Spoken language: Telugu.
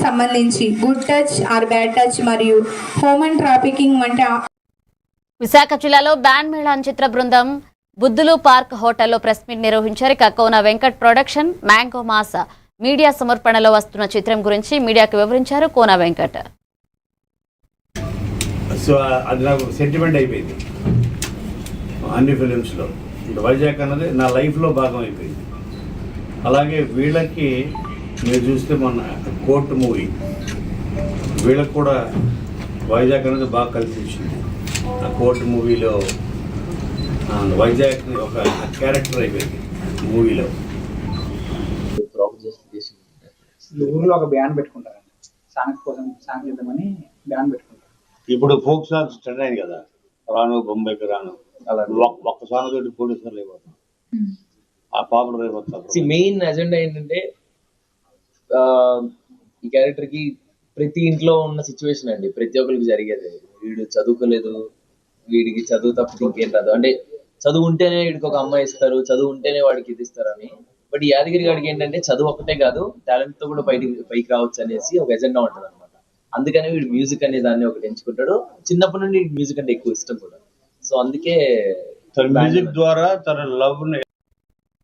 సంబంధించి good touch are bad touch మరియు హ్యూమన్ ట్రాఫికింగ్ వంటి విశాఖ జిల్లాలో బ్యాండ్ మేళాన్ చిత్ర బృందం బుద్ధులు పార్క్ హోటల్లో ప్రెస్ మీట్ నిర్వహించారు. కోన వెంకట్ ప్రొడక్షన్ మ్యాంగో మాస మీడియా సమర్పణలో వస్తున్న చిత్రం గురించి మీడియాకు వివరించారు కోన వెంకట్. సో అది నాకు సెంటిమెంట్ అయిపోయింది. అన్ని ఫిలిమ్స్లో వైజాగ్ అన్నది నా లైఫ్లో భాగం అయిపోయింది. అలాగే వీళ్ళకి మీరు చూస్తే మొన్న కోర్టు మూవీ వీళ్ళకి కూడా వైజాగ్ అనేది బాగా కలిసి వచ్చింది. ఆ కోర్టు మూవీలో వైజాగ్ ఒక క్యారెక్టర్ అయిపోయింది మూవీలో. ఊర్లో ఒక బ్యాండ్ పెట్టుకుంటారండి, సాంగ్స్ కోసం సాంగ్ చేద్దామని బ్యాండ్ పెట్టుకుంటారు. ఇప్పుడు ఫోక్ సాంగ్స్ ట్రెండ్ అయింది కదా, రాను బొంబాయికి రాను, అలా ఒక్క సాంగ్ తోటి ప్రొడ్యూసర్లు అయిపోతాం, ఆ పాపులర్ అయిపోతారు. మెయిన్ అజెండా ఏంటంటే ఈ క్యారెక్టర్ కి ప్రతి ఇంట్లో ఉన్న సిచ్యువేషన్ అండి, ప్రతి ఒక్కరికి జరిగేది. వీడు చదువుకోలేదు, వీడికి చదువు తప్పితే ఇంకేం రాదు, అంటే చదువు ఉంటేనే వీడికి ఒక అమ్మాయి ఇస్తారు, చదువు ఉంటేనే వాడికి ఇది ఇస్తారని. బట్ యాదగిరి గారికి ఏంటంటే చదువు ఒకటే కాదు, టాలెంట్ తో కూడా పైకి రావచ్చు అనేసి ఒక ఎజెండా ఉంటుంది అనమాట. అందుకని వీడు మ్యూజిక్ అనే దాన్ని ఒకటి ఎంచుకుంటాడు. చిన్నప్పటి నుండి మ్యూజిక్ అంటే ఎక్కువ ఇష్టం కూడా. సో అందుకే మ్యూజిక్ ద్వారా తన లవ్